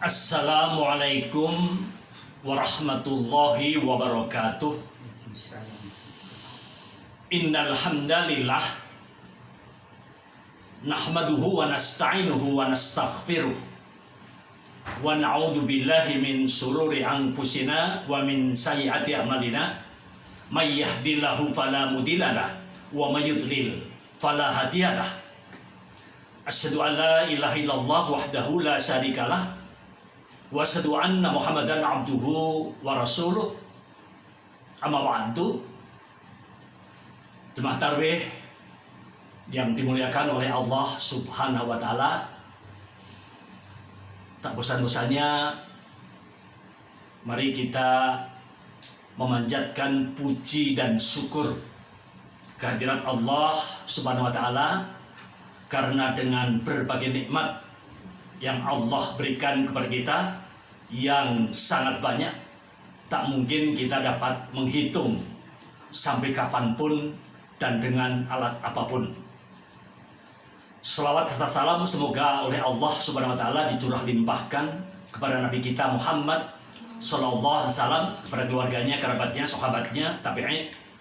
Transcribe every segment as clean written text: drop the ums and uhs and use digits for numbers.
Assalamualaikum warahmatullahi wabarakatuh. Innal hamdalillah nahmaduhu wa nasta'inuhu wa nastaghfiruh wa na'udzu billahi min sururi anfusina wa min sayyiati a'malina. May yahdihillahu fala mudhillalah wa may yudlil fala hadiyalah. Asyhadu an la ilaha illallah wahdahu la syarikalah wa asyhadu anna Muhammadan abduhu wa rasuluh. Amma ba'du. Jemaah tarawih yang dimuliakan oleh Allah Subhanahu wa taala, tak bosan-bosannya mari kita memanjatkan puji dan syukur kehadirat Allah Subhanahu wa taala, karena dengan berbagai nikmat yang Allah berikan kepada kita yang sangat banyak, tak mungkin kita dapat menghitung sampai kapanpun dan dengan alat apapun. Selawat serta salam semoga oleh Allah Subhanahu wa taala dicurah limpahkan kepada Nabi kita Muhammad sallallahu alaihi wasallam, kepada keluarganya, kerabatnya, sahabatnya,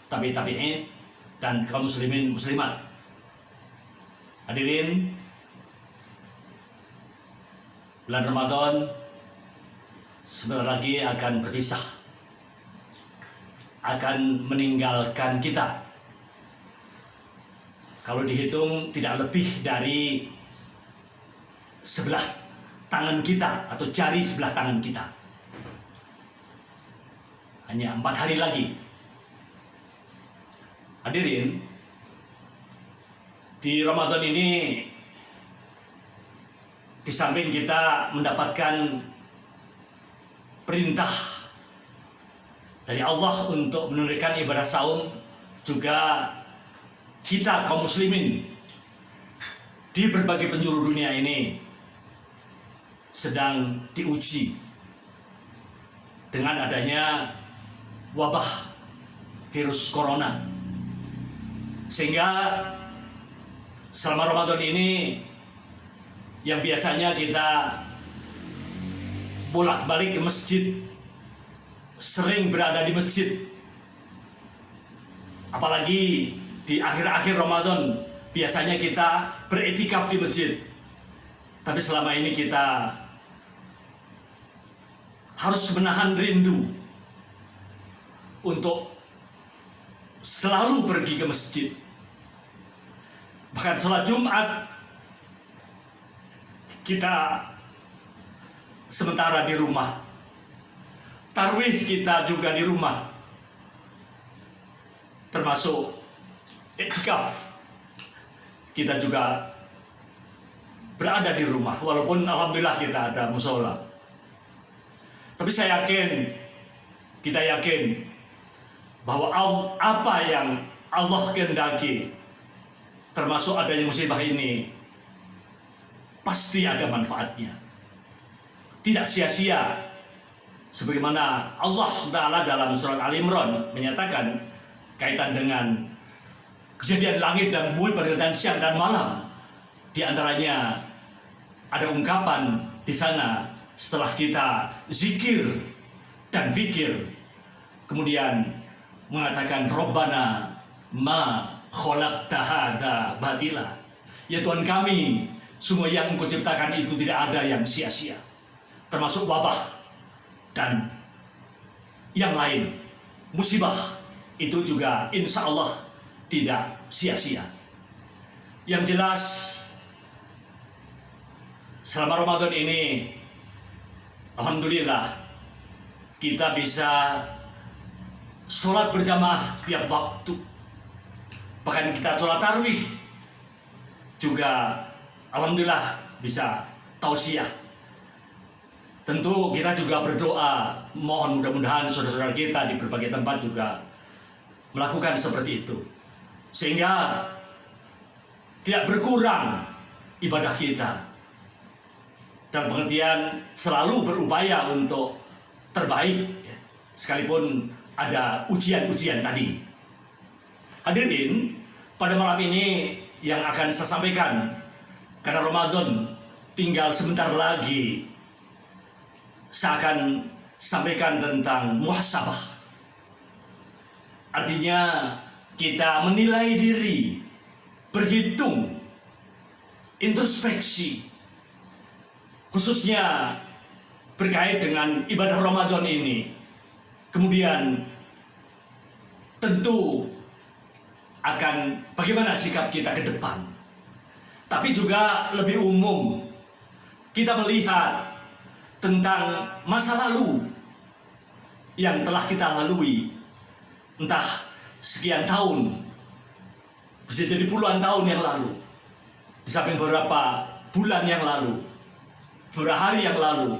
tabi'in dan kaum muslimin muslimat. Hadirin, bulan Ramadan sebentar lagi akan berpisah, akan meninggalkan kita. Kalau dihitung tidak lebih dari sebelah tangan kita atau jari sebelah tangan kita. Hanya 4 hari lagi. Hadirin, di Ramadan ini di samping kita mendapatkan perintah dari Allah untuk menunaikan ibadah saum, juga kita kaum muslimin di berbagai penjuru dunia ini sedang diuji dengan adanya wabah virus corona, sehingga selama Ramadan ini yang biasanya kita bolak-balik ke masjid, sering berada di masjid, apalagi di akhir-akhir Ramadan biasanya kita beretikaf di masjid. Tapi selama ini kita harus menahan rindu untuk selalu pergi ke masjid. Bahkan sholat Jumat kita sementara di rumah, tarawih kita juga di rumah, termasuk iktikaf kita juga berada di rumah, walaupun alhamdulillah kita ada musola. Tapi kita yakin bahwa apa yang Allah kehendaki, termasuk adanya musibah ini, pasti ada manfaatnya, tidak sia-sia. Sebagaimana Allah SWT dalam surat Al-Imran menyatakan kaitan dengan kejadian langit dan bumi, pergantian siang dan malam. Di antaranya ada ungkapan di sana setelah kita zikir dan fikir, kemudian mengatakan Rabbana ma khalaqta hadza batila. Ya Tuhan kami, semua yang Engkau ciptakan itu tidak ada yang sia-sia, termasuk wabah dan yang lain. Musibah itu juga insya Allah tidak sia-sia. Yang jelas selama Ramadan ini alhamdulillah kita bisa sholat berjamaah tiap waktu. Bahkan kita sholat tarawih juga alhamdulillah bisa tausiah. Tentu kita juga berdoa, mohon mudah-mudahan saudara-saudara kita di berbagai tempat juga melakukan seperti itu, sehingga tidak berkurang ibadah kita, dan pengertian selalu berupaya untuk terbaik, sekalipun ada ujian-ujian tadi. Hadirin, pada malam ini yang akan saya sampaikan, karena Ramadan tinggal sebentar lagi saya akan sampaikan tentang muhasabah. Artinya kita menilai diri, berhitung, introspeksi, khususnya berkait dengan ibadah Ramadan ini. Kemudian tentu akan bagaimana sikap kita ke depan. Tapi juga lebih umum, kita melihat tentang masa lalu yang telah kita lalui, entah sekian tahun, bisa jadi puluhan tahun yang lalu, di samping beberapa bulan yang lalu, beberapa hari yang lalu,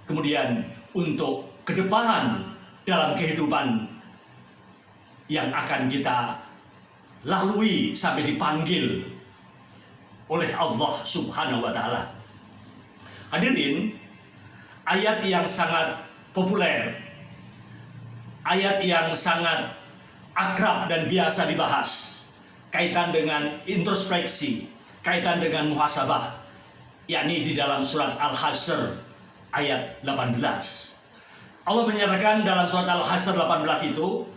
kemudian untuk ke depan dalam kehidupan yang akan kita lalui sampai dipanggil oleh Allah Subhanahu wa Ta'ala. Hadirin, ayat yang sangat populer, ayat yang sangat akrab dan biasa dibahas, kaitan dengan introspeksi, kaitan dengan muhasabah, yakni di dalam surat Al-Hasyr ayat 18. Allah menyatakan dalam surat Al-Hasyr 18 itu,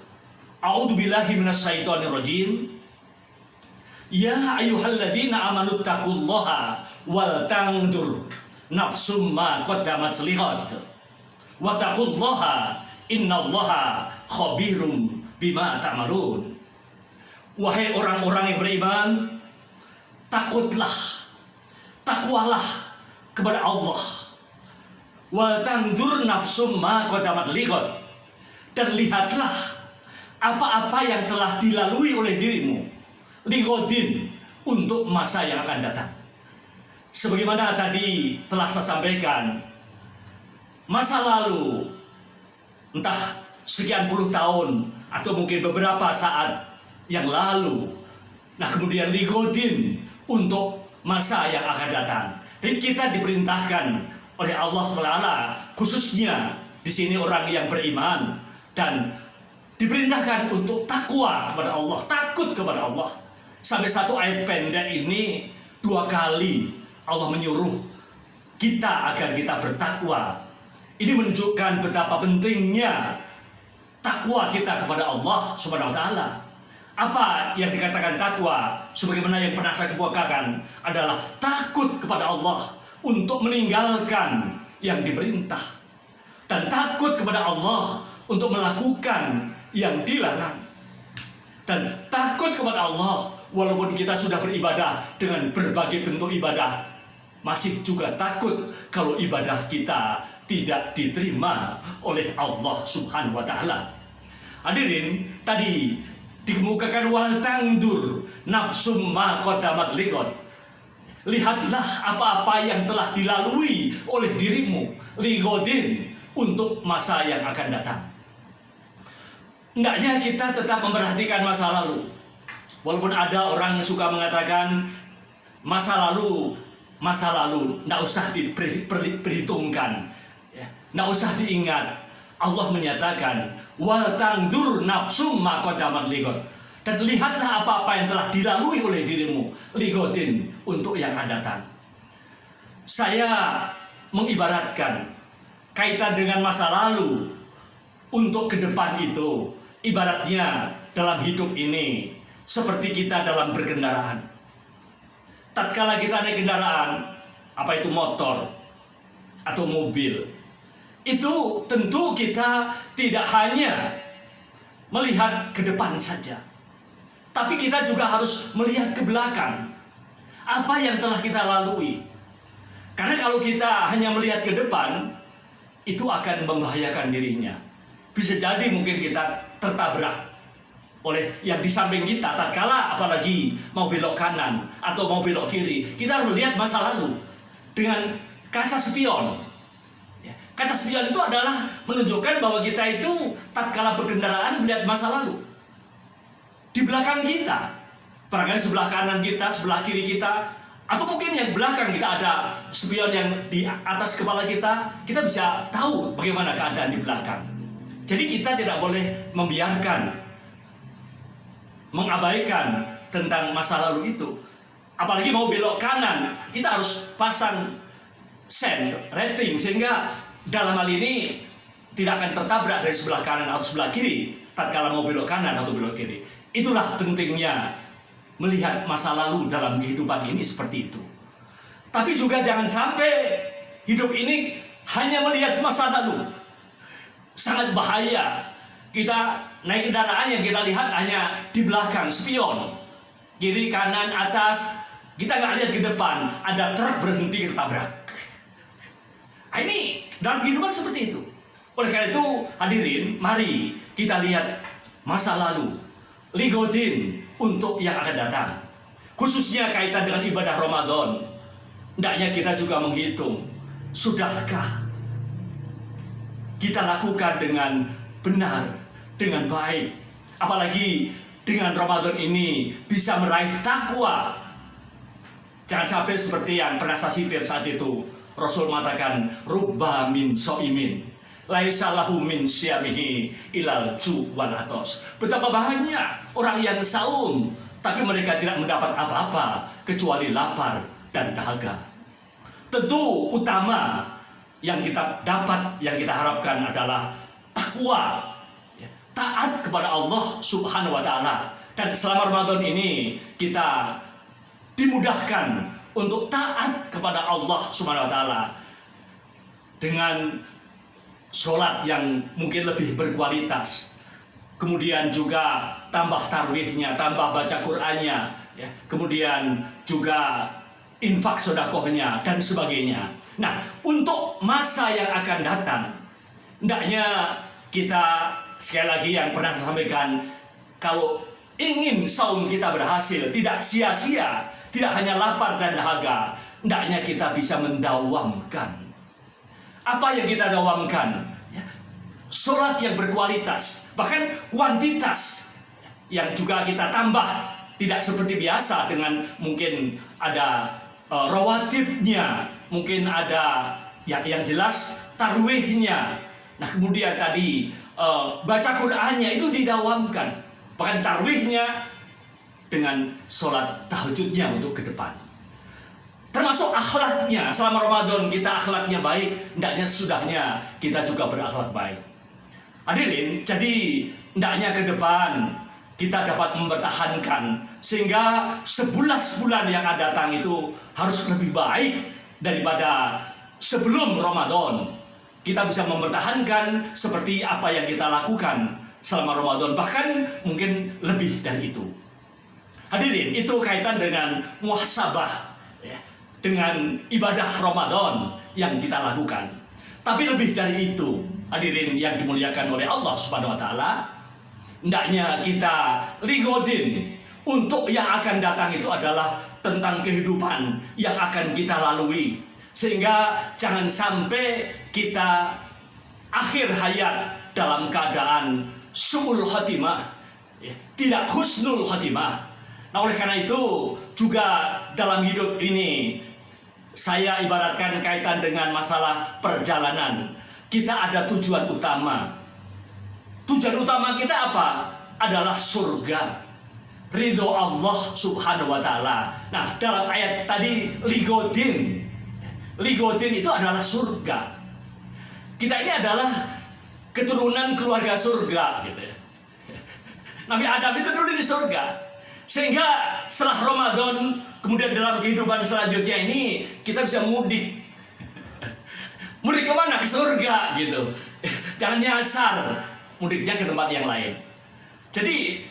A'udzubillahi minasyaitonirrajim. Ya ayyuhalladzina amanu taqullaha wal tandur nafsum ma qaddamat lighad wa taqullaha innallaha khabirum bima ta'malun. Wahai orang-orang yang beriman, takutlah, takwalah kepada Allah. Wal tandur nafsum ma qaddamat lighad, dan lihatlah apa-apa yang telah dilalui oleh dirimu, ligodin, untuk masa yang akan datang. Sebagaimana tadi telah saya sampaikan, masa lalu, entah sekian puluh tahun atau mungkin beberapa saat yang lalu, nah kemudian ligodin untuk masa yang akan datang. Jadi kita diperintahkan oleh Allah SWT, khususnya di sini orang yang beriman, dan diperintahkan untuk takwa kepada Allah, takut kepada Allah. Sampai satu ayat pendek ini 2 kali Allah menyuruh kita agar kita bertakwa. Ini menunjukkan betapa pentingnya takwa kita kepada Allah Subhanahu wa Ta'ala. Apa yang dikatakan takwa, sebagaimana yang pernah saya kemukakan, adalah takut kepada Allah untuk meninggalkan yang diperintah, dan takut kepada Allah untuk melakukan yang dilarang, dan takut kepada Allah walaupun kita sudah beribadah dengan berbagai bentuk ibadah, masih juga takut kalau ibadah kita tidak diterima oleh Allah Subhanahu wa Ta'ala. Hadirin, tadi dikemukakan wal tangdur nafsum ma qaddamat lighad. Lihatlah apa-apa yang telah dilalui oleh dirimu, ligodin, untuk masa yang akan datang. Hendaknya kita tetap memperhatikan masa lalu. Walaupun ada orang yang suka mengatakan masa lalu, tidak usah diperhitungkan, tidak usah diingat. Allah menyatakan wal tangdur nafsum ma qaddamat lighad, dan lihatlah apa-apa yang telah dilalui oleh dirimu, ligodin, untuk yang akan datang. Saya mengibaratkan kaitan dengan masa lalu untuk ke depan itu, ibaratnya dalam hidup ini seperti kita dalam berkendaraan. Tatkala kita naik kendaraan, apa itu motor atau mobil, itu tentu kita tidak hanya melihat ke depan saja, tapi kita juga harus melihat ke belakang, apa yang telah kita lalui. Karena kalau kita hanya melihat ke depan, itu akan membahayakan dirinya. Bisa jadi mungkin kita tertabrak oleh yang di samping kita, tatkala apalagi mau belok kanan atau mau belok kiri. Kita harus lihat masa lalu dengan kaca spion. Kaca spion itu adalah menunjukkan bahwa kita itu tatkala berkendaraan melihat masa lalu. Di belakang kita, barangkali sebelah kanan kita, sebelah kiri kita, atau mungkin yang belakang kita ada spion yang di atas kepala kita bisa tahu bagaimana keadaan di belakang. Jadi kita tidak boleh membiarkan, mengabaikan tentang masa lalu itu. Apalagi mau belok kanan, kita harus pasang sen, rating, sehingga dalam hal ini tidak akan tertabrak dari sebelah kanan atau sebelah kiri tatkala mau belok kanan atau belok kiri. Itulah pentingnya melihat masa lalu dalam kehidupan ini seperti itu. Tapi juga jangan sampai hidup ini hanya melihat masa lalu. Sangat bahaya. Kita naik kendaraan yang kita lihat hanya di belakang, spion. Kiri, kanan, atas. Kita nggak lihat ke depan. Ada truk berhenti ketabrak. Nah, ini dalam kehidupan seperti itu. Oleh karena itu, hadirin, mari kita lihat masa lalu. Ligodin untuk yang akan datang. Khususnya kaitan dengan ibadah Ramadan. Hendaknya kita juga menghitung. Sudahkah kita lakukan dengan benar, dengan baik? Apalagi dengan Ramadan ini bisa meraih takwa. Jangan sampai seperti yang pernah saya sitir saat itu. Rasul mengatakan, rubba min so'imin laisa lahu min syamihi ilal ju wal atos. Betapa banyak orang yang saum, tapi mereka tidak mendapat apa-apa kecuali lapar dan dahaga. Tentu utama yang kita dapat, yang kita harapkan adalah takwa, taat kepada Allah Subhanahu wa Ta'ala. Dan selama Ramadan ini kita dimudahkan untuk taat kepada Allah Subhanahu wa Ta'ala dengan sholat yang mungkin lebih berkualitas, kemudian juga tambah tarwihnya, tambah baca Qur'annya, kemudian juga infak sedekahnya dan sebagainya. Nah, untuk masa yang akan datang, hendaknya kita sekali lagi yang pernah saya sampaikan, kalau ingin saum kita berhasil, tidak sia-sia, tidak hanya lapar dan dahaga, hendaknya kita bisa mendawamkan. Apa yang kita dawamkan? Sholat yang berkualitas, bahkan kuantitas yang juga kita tambah. Tidak seperti biasa dengan mungkin ada rawatibnya, mungkin ada yang jelas tarwihnya. Nah, kemudian tadi baca Qur'annya itu didawamkan. Bahkan tarwihnya dengan sholat tahajudnya untuk ke depan. Termasuk akhlaknya, selama Ramadan kita akhlaknya baik, hendaknya sesudahnya kita juga berakhlak baik. Hadirin, jadi hendaknya ke depan kita dapat mempertahankan sehingga 11 bulan yang akan datang itu harus lebih baik daripada sebelum Ramadan. Kita bisa mempertahankan seperti apa yang kita lakukan selama Ramadan, bahkan mungkin lebih dari itu. Hadirin, itu kaitan dengan muhasabah, dengan ibadah Ramadan yang kita lakukan. Tapi lebih dari itu, hadirin yang dimuliakan oleh Allah Subhanahu wa Ta'ala, hendaknya kita ligodin untuk yang akan datang itu adalah tentang kehidupan yang akan kita lalui. Sehingga jangan sampai kita akhir hayat dalam keadaan su'ul khatimah, tidak husnul khatimah. Nah, oleh karena itu juga dalam hidup ini saya ibaratkan kaitan dengan masalah perjalanan. Kita ada tujuan utama. Tujuan utama kita apa? Adalah surga, ridho Allah Subhanahu wa Ta'ala. Nah, dalam ayat tadi ligodin itu adalah surga. Kita ini adalah keturunan keluarga surga, gitu ya. Nabi Adam itu dulu di surga. Sehingga setelah Ramadan, kemudian dalam kehidupan selanjutnya ini kita bisa mudik. Mudik ke mana? Ke surga, gitu. Jangan nyasar mudiknya ke tempat yang lain. Jadi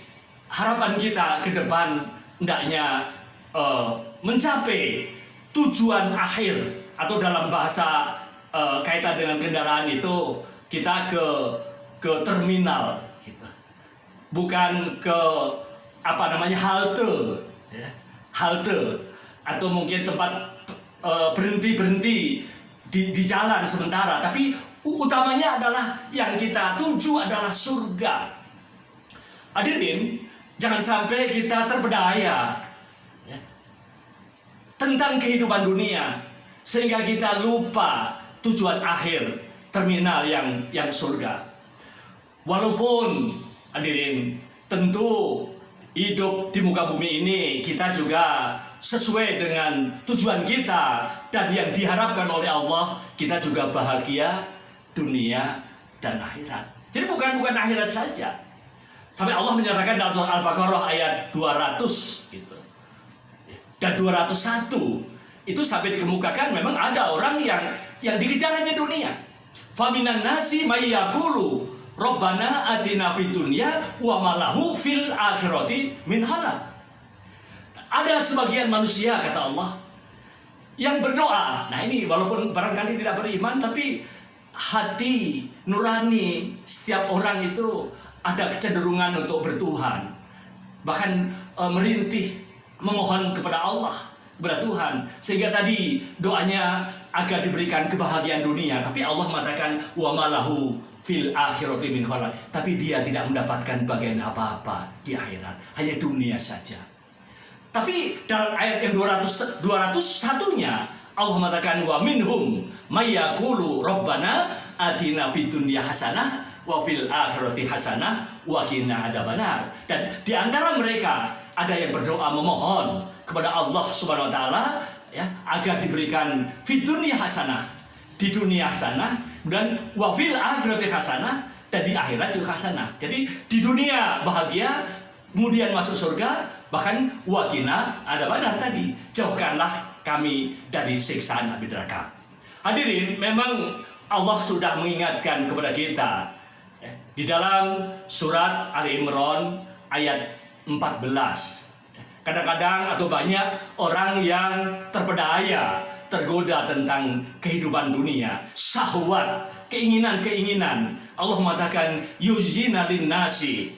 harapan kita ke depan hendaknya mencapai tujuan akhir, atau dalam bahasa kaitan dengan kendaraan itu kita ke terminal, gitu. Bukan ke halte, halte atau mungkin tempat berhenti di jalan sementara, tapi utamanya adalah yang kita tuju adalah surga. Hadirin, jangan sampai kita terpedaya tentang kehidupan dunia sehingga kita lupa tujuan akhir, terminal yang surga. Walaupun hadirin, tentu hidup di muka bumi ini kita juga sesuai dengan tujuan kita dan yang diharapkan oleh Allah, kita juga bahagia, dunia dan akhirat. Jadi bukan akhirat saja. Sampai Allah menyatakan dalam surah Al-Baqarah ayat 200 gitu. Dan 201 itu sampai dikemukakan memang ada orang yang dikejar hanya dunia. Faminan nasi may yaqulu Rabbana atina fid dunya wa ma lahu fil akhirati min khalaq. Ada sebagian manusia kata Allah yang berdoa. Nah ini walaupun barangkali tidak beriman, tapi hati nurani setiap orang itu ada kecenderungan untuk bertuhan. Bahkan merintih memohon kepada Allah, kepada Tuhan. Sehingga tadi doanya agar diberikan kebahagiaan dunia. Tapi Allah mengatakan wa malahu fil akhirati min khalaq. Tapi dia tidak mendapatkan bagian apa-apa di akhirat, hanya dunia saja. Tapi dalam ayat yang 201-nya Allah mengatakan wa minhum may yaqulu rabbana atina fid dunya hasanah wa fil akhirati hasanah wa qina adzabannar. Dan di antara mereka ada yang berdoa memohon kepada Allah Subhanahu wa taala ya agar diberikan fid dunya hasanah, di dunia hasanah, dan wa fil akhirati hasanah, dan di akhirat juga hasanah. Jadi di dunia bahagia, kemudian masuk surga, bahkan wakina ada benar tadi, jauhkanlah kami dari siksaan api neraka. Hadirin, memang Allah sudah mengingatkan kepada kita di dalam surat Ali Imran ayat 14. Kadang-kadang atau banyak orang yang terpedaya, tergoda tentang kehidupan dunia, syahwat, keinginan-keinginan. Allah mengatakan yuzina linnasi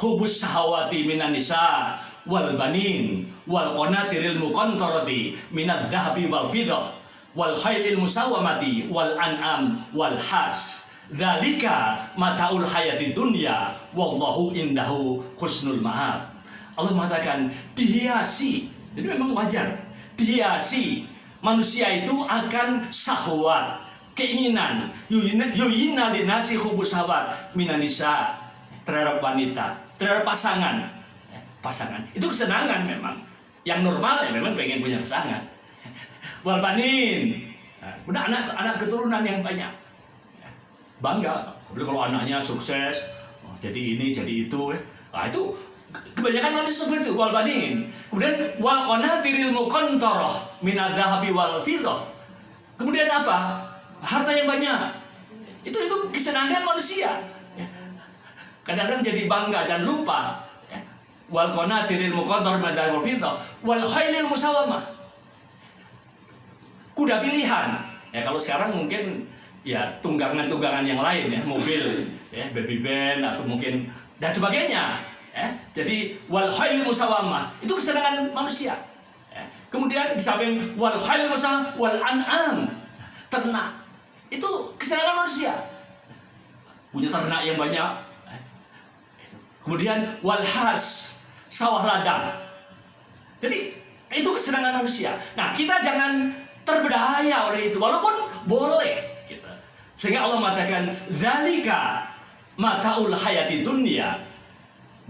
hubus syahwati minan nisa wal banin wal qanatiril muqantarati minadh dhahabi wal fiddah wal khailil musawamati wal an'am wal has dzalika mataul hayatid dunya wallahu indahu husnul ma'ab. Allah mengatakan dihiasi, jadi memang wajar dihiasi manusia itu akan syahwat, keinginan, yuyina linasi hubus syahwat minan nisa, terhadap wanita, terhadap pasangan. Pasangan itu kesenangan memang. Yang normal ya memang pengen punya pasangan. Wal banin, udah anak keturunan yang banyak. Bangga, apalagi kalau anaknya sukses, jadi ini, jadi itu. Nah, itu kebanyakan manusia seperti itu, wal banin. Kemudian wal qanatiril muqantarah minadh dhahabi wal fiddah. Kemudian apa? Harta yang banyak. Itu kesenangan manusia. Kadang-kadang jadi bangga dan lupa wal qanatiril muqantarah minadh dhahabi wal fiddah wal khailil musawamah. Kuda pilihan. Ya kalau sekarang mungkin ya tunggangan-tunggangan yang lain ya, mobil ya, baby band atau mungkin dan sebagainya. Jadi wal khailil musawamah itu kesenangan manusia. Kemudian di samping wal khailil musawamah wal an'am, ternak. Itu kesenangan manusia. Punya ternak yang banyak. Kemudian wal has, sawah ladang. Jadi itu kesenangan manusia. Nah, kita jangan terbedaya oleh itu, walaupun boleh gitu. Sehingga Allah mengatakan dzalika mataul hayati dunya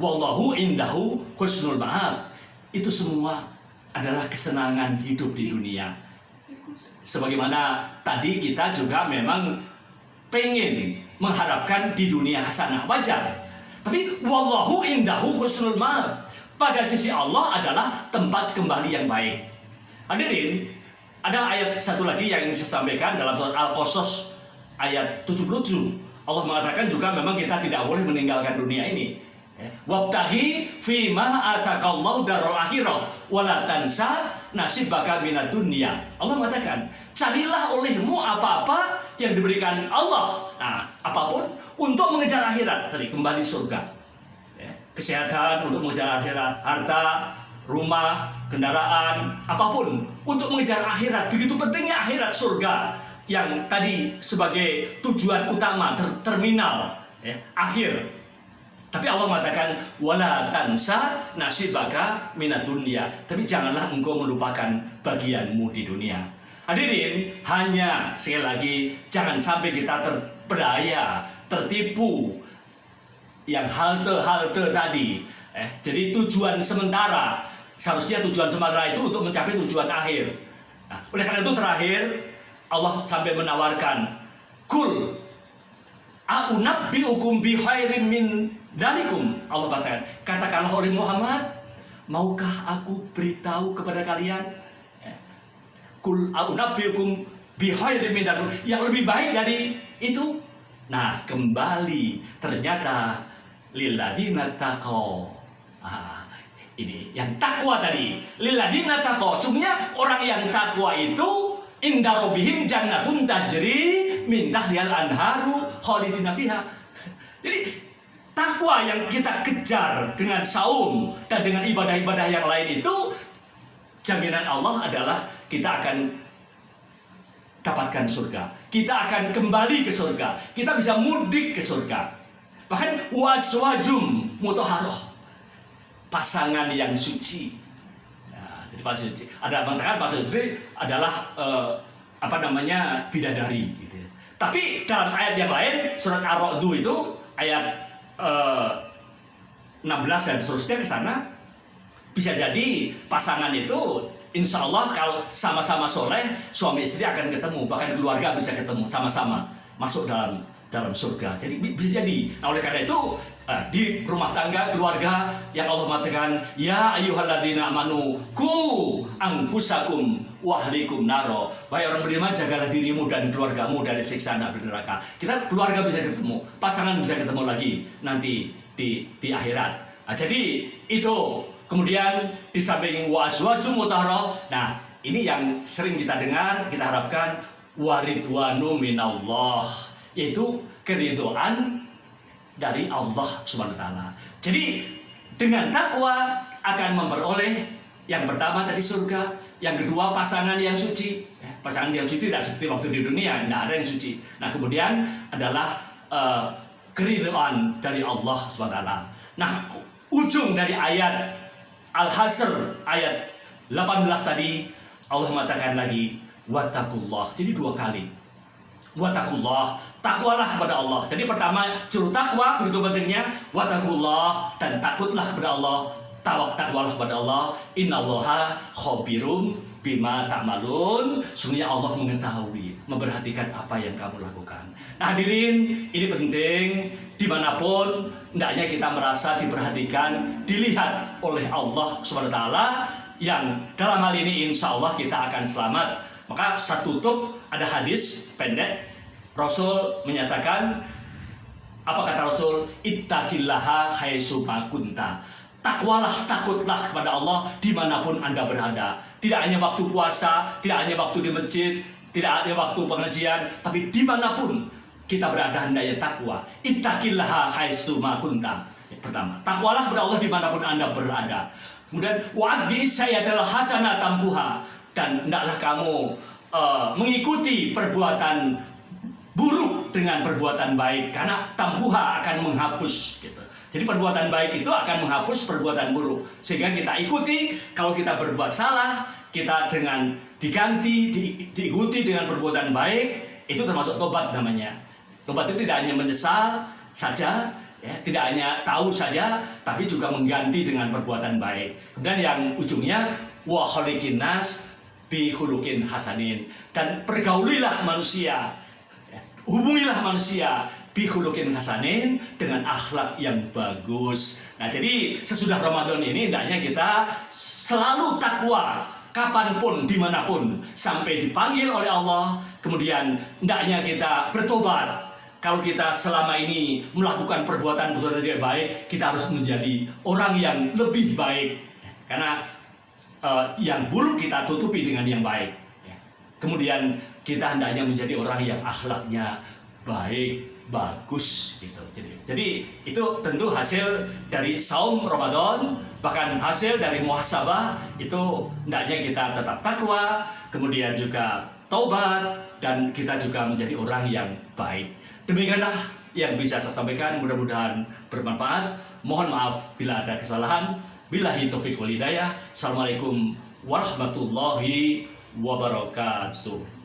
wallahu indahu husnul ma'ab. Itu semua adalah kesenangan hidup di dunia. Sebagaimana tadi kita juga memang pengen mengharapkan di dunia hasanah, wajar. Tapi wallahu indahu husnul ma'ab, pada sisi Allah adalah tempat kembali yang baik. Hadirin, ada ayat satu lagi yang ingin saya sampaikan dalam surat Al-Qasas ayat 77. Allah mengatakan juga memang kita tidak boleh meninggalkan dunia ini. Wabtaghi fima atakallahu darul akhirah wala tansa nasibaka minad dunya. Allah mengatakan, carilah olehmu apa-apa yang diberikan Allah. Nah, apapun untuk mengejar akhirat, tadi kembali surga. Kesehatan untuk mengejar akhirat, harta, rumah, kendaraan, apapun untuk mengejar akhirat. Begitu pentingnya akhirat, surga yang tadi sebagai tujuan utama, terminal akhir. Tapi Allah mengatakan wala tansa nasibaka minad dunya. Tapi janganlah engkau melupakan bagianmu di dunia. Hadirin, hanya sekali lagi jangan sampai kita terpedaya, tertipu yang halte-halte tadi. Jadi tujuan sementara, seharusnya tujuan sementara itu untuk mencapai tujuan akhir. Nah, oleh karena itu terakhir Allah sampai menawarkan Kul a'unabbi'ukum bi khairin min dalikum. Allah katakanlah oleh Muhammad, maukah aku beritahu kepada kalian? Kul a'unabbi'ukum bi khairin min dalikum, yang lebih baik dari itu. Nah, kembali ternyata lilladzina taqaw. Ini yang takwa tadi. Lilladzina taqaw. Sebenarnya orang yang takwa itu inda rabbihim jannatun tajri min tahtihal anharu khalidina fiha. Jadi takwa yang kita kejar dengan saum dan dengan ibadah-ibadah yang lain itu, jaminan Allah adalah kita akan dapatkan surga. Kita akan kembali ke surga. Kita bisa mudik ke surga. Bahkan waswajum mutahharah, pasangan yang suci. Nah, jadi pasangan suci. Ada mengatakan pasangan suci adalah bidadari. Gitu. Tapi dalam ayat yang lain, surat Ar-Ra'd itu ayat 16 dan seterusnya ke sana, bisa jadi pasangan itu insya Allah kalau sama-sama soleh, suami istri akan ketemu, bahkan keluarga bisa ketemu sama-sama masuk dalam surga. Jadi bisa jadi. Nah, oleh karena itu di rumah tangga keluarga yang Allah mengatakan, ya ayyuhalladzina amanu qu anfusakum wa ahlikum naro. Wahai orang beriman, jagalah dirimu dan keluargamu dari siksaan api neraka. Kita keluarga bisa ketemu, pasangan bisa ketemu lagi nanti di akhirat. Nah, jadi itu. Kemudian di samping waswajum mutahharah, nah ini yang sering kita dengar, kita harapkan waridwanu minallah, yaitu keridhaan dari Allah Subhanahu wa taala. Jadi dengan takwa akan memperoleh yang pertama tadi surga, yang kedua pasangan yang suci. Pasangan yang suci tidak seperti waktu di dunia, tidak ada yang suci. Nah, kemudian adalah keridhaan dari Allah Subhanahu wa taala. Nah, ujung dari ayat Al-Hasr ayat 18 tadi, Allah mengatakan lagi wattaqullah. Jadi dua kali. Wattaqullah, takwalah kepada Allah. Jadi pertama juru takwa begitu pentingnya, wattaqullah, dan takutlah kepada Allah. Takwalah kepada Allah. Innallaha khabirum bima ta'malun. Sungguhnya Allah mengetahui, memperhatikan apa yang kamu lakukan. Nah, hadirin, ini penting dimanapun hendaknya kita merasa diperhatikan, dilihat oleh Allah Subhanahu wa taala, yang dalam hal ini insya Allah kita akan selamat. Maka saya tutup, ada hadis pendek Rasul menyatakan, apa kata Rasul? Ittaqillaha haitsu ma kunta. Takwalah, takutlah kepada Allah dimanapun Anda berada. Tidak hanya waktu puasa, tidak hanya waktu di masjid, tidak hanya waktu pengajian, tapi dimanapun kita berada hendaknya takwa. Ittaqillaha haitsu ma kunta. Pertama, takwalah kepada Allah dimanapun Anda berada. Kemudian wa'addi sayyatil hasanah tambuha, dan hendaklah kamu mengikuti perbuatan buruk dengan perbuatan baik, karena tambuha akan menghapus gitu. Jadi perbuatan baik itu akan menghapus perbuatan buruk, sehingga kita ikuti. Kalau kita berbuat salah, kita dengan diikuti dengan perbuatan baik, itu termasuk tobat namanya. Tobat itu tidak hanya menyesal saja, ya, tidak hanya tahu saja, tapi juga mengganti dengan perbuatan baik. Kemudian yang ujungnya wa khaliqin nas bi khuluqin hasanin, dan pergaulilah manusia, ya, hubungilah manusia bi khuluqin hasanin, dengan akhlak yang bagus. Nah, jadi sesudah Ramadan ini hendaknya kita selalu takwa kapanpun, dimanapun, sampai dipanggil oleh Allah. Kemudian hendaknya kita bertobat. Kalau kita selama ini melakukan perbuatan tidak baik, kita harus menjadi orang yang lebih baik. Karena yang buruk kita tutupi dengan yang baik. Kemudian kita hendaknya menjadi orang yang akhlaknya baik, bagus gitu. Jadi itu tentu hasil dari saum Ramadan, bahkan hasil dari muhasabah. Itu hendaknya kita tetap takwa, kemudian juga taubat, dan kita juga menjadi orang yang baik. Demikianlah yang bisa saya sampaikan, mudah-mudahan bermanfaat. Mohon maaf bila ada kesalahan. Billahi taufiq wal hidayah. Assalamualaikum warahmatullahi wabarakatuh.